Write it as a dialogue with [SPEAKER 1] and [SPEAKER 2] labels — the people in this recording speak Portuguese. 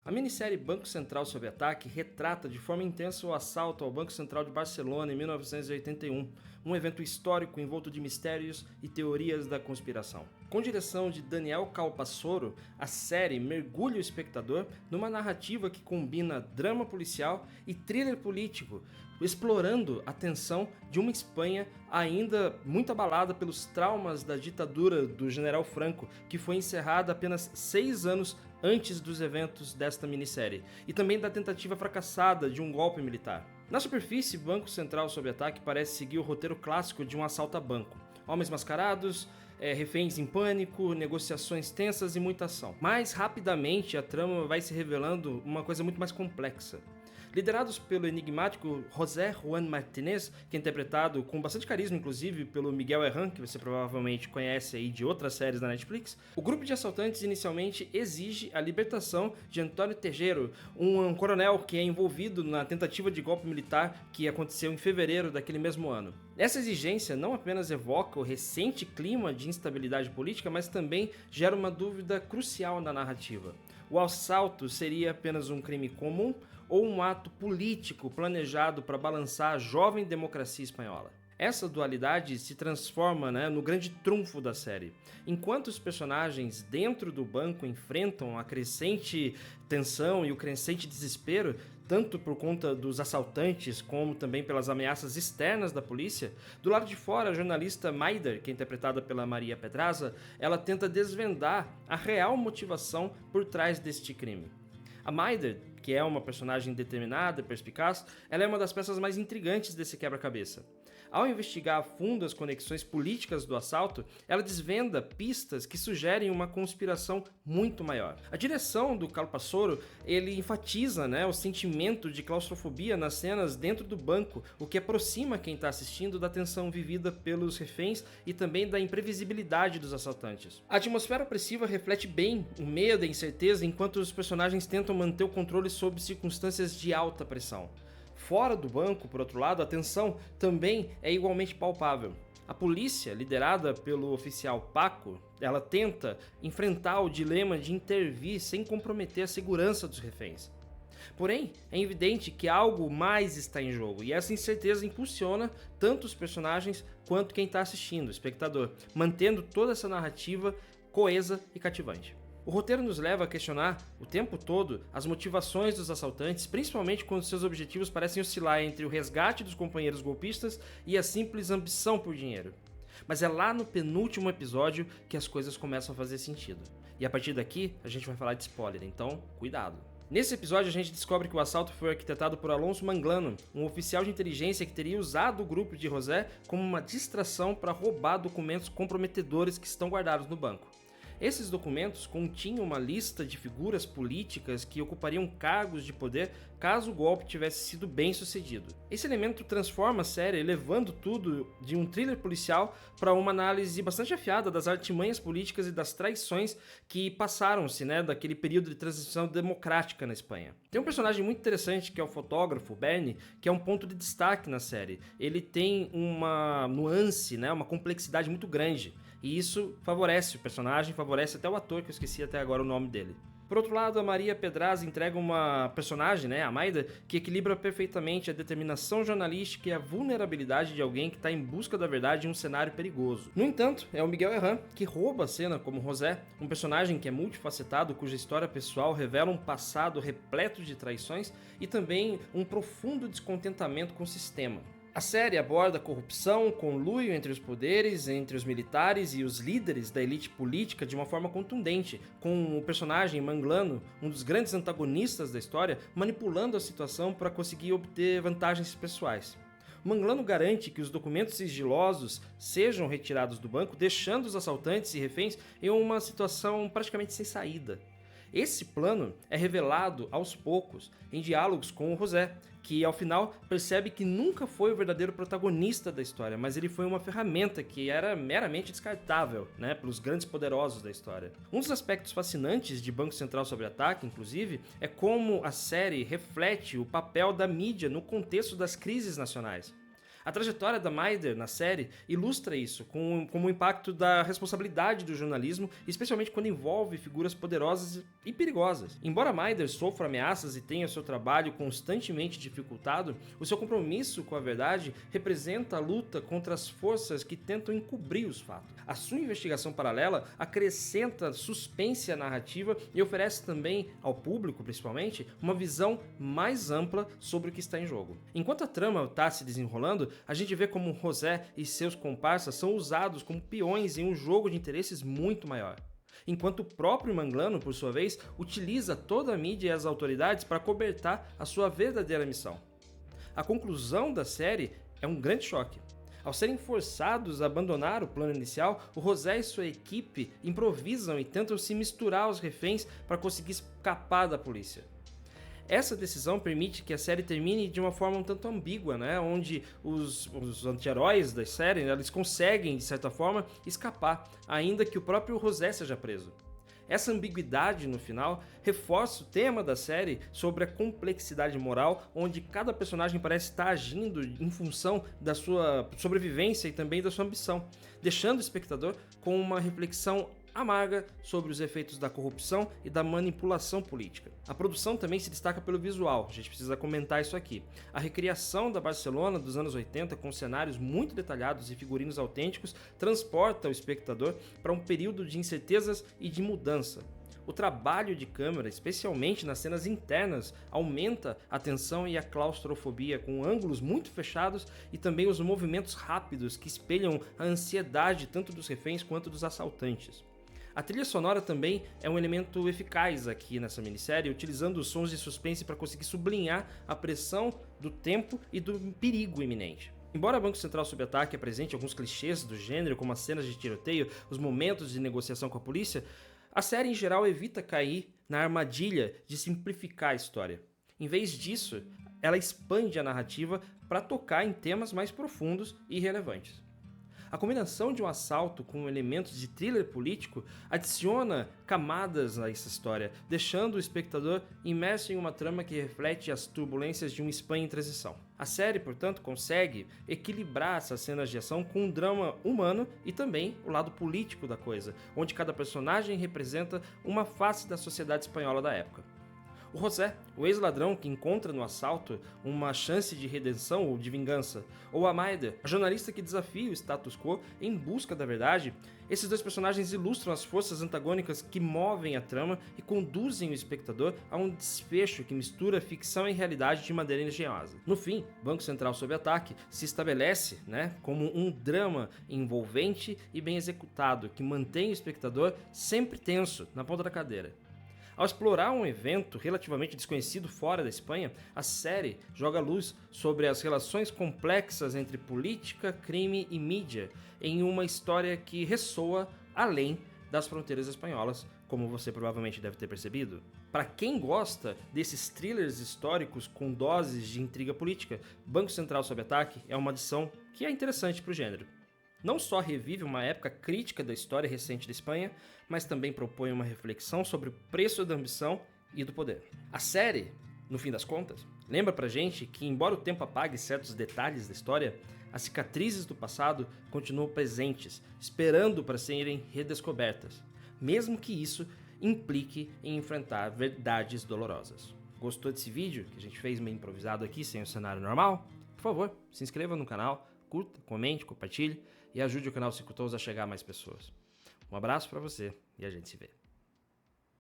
[SPEAKER 1] A minissérie Banco Central sob Ataque retrata de forma intensa o assalto ao Banco Central de Barcelona em 1981, um evento histórico envolto de mistérios e teorias da conspiração. Com direção de Daniel Calpassoro, a série mergulha o espectador numa narrativa que combina drama policial e thriller político, explorando a tensão de uma Espanha ainda muito abalada pelos traumas da ditadura do General Franco, que foi encerrada apenas 6 anos antes dos eventos desta minissérie, e também da tentativa fracassada de um golpe militar. Na superfície, Banco Central sob Ataque parece seguir o roteiro clássico de um assalto a banco. Homens mascarados, reféns em pânico, negociações tensas e muita ação. Mas rapidamente a trama vai se revelando uma coisa muito mais complexa. Liderados pelo enigmático José Juan Martínez, que é interpretado com bastante carisma, inclusive, pelo Miguel Herrán, que você provavelmente conhece aí de outras séries da Netflix, o grupo de assaltantes inicialmente exige a libertação de Antonio Tejero, um coronel que é envolvido na tentativa de golpe militar que aconteceu em fevereiro daquele mesmo ano. Essa exigência não apenas evoca o recente clima de instabilidade política, mas também gera uma dúvida crucial na narrativa. O assalto seria apenas um crime comum ou um ato político planejado para balançar a jovem democracia espanhola? Essa dualidade se transforma, no grande trunfo da série. Enquanto os personagens dentro do banco enfrentam a crescente tensão e o crescente desespero, tanto por conta dos assaltantes como também pelas ameaças externas da polícia, do lado de fora a jornalista Maider, que é interpretada pela Maria Pedraza, ela tenta desvendar a real motivação por trás deste crime. A Maider, que é uma personagem determinada e perspicaz, ela é uma das peças mais intrigantes desse quebra-cabeça. Ao investigar a fundo as conexões políticas do assalto, ela desvenda pistas que sugerem uma conspiração muito maior. A direção do Calpassoro, ele enfatiza o sentimento de claustrofobia nas cenas dentro do banco, o que aproxima quem está assistindo da tensão vivida pelos reféns e também da imprevisibilidade dos assaltantes. A atmosfera opressiva reflete bem o medo e a incerteza enquanto os personagens tentam manter o controle sob circunstâncias de alta pressão. Fora do banco, por outro lado, a tensão também é igualmente palpável. A polícia, liderada pelo oficial Paco, ela tenta enfrentar o dilema de intervir sem comprometer a segurança dos reféns. Porém, é evidente que algo mais está em jogo, e essa incerteza impulsiona tanto os personagens quanto quem está assistindo, o espectador, mantendo toda essa narrativa coesa e cativante. O roteiro nos leva a questionar o tempo todo as motivações dos assaltantes, principalmente quando seus objetivos parecem oscilar entre o resgate dos companheiros golpistas e a simples ambição por dinheiro. Mas é lá no penúltimo episódio que as coisas começam a fazer sentido. E a partir daqui, a gente vai falar de spoiler, então cuidado. Nesse episódio a gente descobre que o assalto foi arquitetado por Alonso Manglano, um oficial de inteligência que teria usado o grupo de José como uma distração para roubar documentos comprometedores que estão guardados no banco. Esses documentos continham uma lista de figuras políticas que ocupariam cargos de poder caso o golpe tivesse sido bem sucedido. Esse elemento transforma a série, levando tudo de um thriller policial para uma análise bastante afiada das artimanhas políticas e das traições que passaram-se daquele período de transição democrática na Espanha. Tem um personagem muito interessante que é o fotógrafo, Bernie, que é um ponto de destaque na série. Ele tem uma nuance, uma complexidade muito grande. E isso favorece o personagem, favorece até o ator, que eu esqueci até agora o nome dele. Por outro lado, a Maria Pedraza entrega uma personagem, a Maida, que equilibra perfeitamente a determinação jornalística e a vulnerabilidade de alguém que está em busca da verdade em um cenário perigoso. No entanto, é o Miguel Herrán que rouba a cena como José, um personagem que é multifacetado, cuja história pessoal revela um passado repleto de traições e também um profundo descontentamento com o sistema. A série aborda a corrupção, conluio entre os poderes, entre os militares e os líderes da elite política de uma forma contundente, com o personagem Manglano, um dos grandes antagonistas da história, manipulando a situação para conseguir obter vantagens pessoais. Manglano garante que os documentos sigilosos sejam retirados do banco, deixando os assaltantes e reféns em uma situação praticamente sem saída. Esse plano é revelado aos poucos, em diálogos com o José, que ao final percebe que nunca foi o verdadeiro protagonista da história, mas ele foi uma ferramenta que era meramente descartável, pelos grandes poderosos da história. Um dos aspectos fascinantes de Banco Central sob Ataque, inclusive, é como a série reflete o papel da mídia no contexto das crises nacionais. A trajetória da Maider na série ilustra isso, como o impacto da responsabilidade do jornalismo, especialmente quando envolve figuras poderosas e perigosas. Embora Maider sofra ameaças e tenha seu trabalho constantemente dificultado, o seu compromisso com a verdade representa a luta contra as forças que tentam encobrir os fatos. A sua investigação paralela acrescenta suspense à narrativa e oferece também ao público, principalmente, uma visão mais ampla sobre o que está em jogo. Enquanto a trama está se desenrolando, a gente vê como José e seus comparsas são usados como peões em um jogo de interesses muito maior. Enquanto o próprio Manglano, por sua vez, utiliza toda a mídia e as autoridades para cobertar a sua verdadeira missão. A conclusão da série é um grande choque. Ao serem forçados a abandonar o plano inicial, o José e sua equipe improvisam e tentam se misturar aos reféns para conseguir escapar da polícia. Essa decisão permite que a série termine de uma forma um tanto ambígua, né? Onde os anti-heróis da série, né, eles conseguem, de certa forma, escapar, ainda que o próprio José seja preso. Essa ambiguidade no final reforça o tema da série sobre a complexidade moral, onde cada personagem parece estar agindo em função da sua sobrevivência e também da sua ambição, deixando o espectador com uma reflexão amarga sobre os efeitos da corrupção e da manipulação política. A produção também se destaca pelo visual, a gente precisa comentar isso aqui. A recriação da Barcelona dos anos 80 com cenários muito detalhados e figurinos autênticos transporta o espectador para um período de incertezas e de mudança. O trabalho de câmera, especialmente nas cenas internas, aumenta a tensão e a claustrofobia, com ângulos muito fechados e também os movimentos rápidos que espelham a ansiedade tanto dos reféns quanto dos assaltantes. A trilha sonora também é um elemento eficaz aqui nessa minissérie, utilizando os sons de suspense para conseguir sublinhar a pressão do tempo e do perigo iminente. Embora Banco Central Sob Ataque apresente alguns clichês do gênero, como as cenas de tiroteio, os momentos de negociação com a polícia, a série em geral evita cair na armadilha de simplificar a história. Em vez disso, ela expande a narrativa para tocar em temas mais profundos e relevantes. A combinação de um assalto com elementos de thriller político adiciona camadas a essa história, deixando o espectador imerso em uma trama que reflete as turbulências de uma Espanha em transição. A série, portanto, consegue equilibrar essas cenas de ação com um drama humano e também o lado político da coisa, onde cada personagem representa uma face da sociedade espanhola da época. O José, o ex-ladrão que encontra no assalto uma chance de redenção ou de vingança, ou a Maida, a jornalista que desafia o status quo em busca da verdade, esses dois personagens ilustram as forças antagônicas que movem a trama e conduzem o espectador a um desfecho que mistura ficção e realidade de maneira engenhosa. No fim, Banco Central Sob Ataque se estabelece, como um drama envolvente e bem executado, que mantém o espectador sempre tenso na ponta da cadeira. Ao explorar um evento relativamente desconhecido fora da Espanha, a série joga luz sobre as relações complexas entre política, crime e mídia em uma história que ressoa além das fronteiras espanholas, como você provavelmente deve ter percebido. Para quem gosta desses thrillers históricos com doses de intriga política, Banco Central Sob Ataque é uma adição que é interessante para o gênero. Não só revive uma época crítica da história recente da Espanha, mas também propõe uma reflexão sobre o preço da ambição e do poder. A série, no fim das contas, lembra pra gente que, embora o tempo apague certos detalhes da história, as cicatrizes do passado continuam presentes, esperando para serem redescobertas, mesmo que isso implique em enfrentar verdades dolorosas. Gostou desse vídeo que a gente fez meio improvisado aqui, sem o cenário normal? Por favor, se inscreva no canal, curta, comente, compartilhe e ajude o canal Cicutoso a chegar a mais pessoas. Um abraço para você e a gente se vê.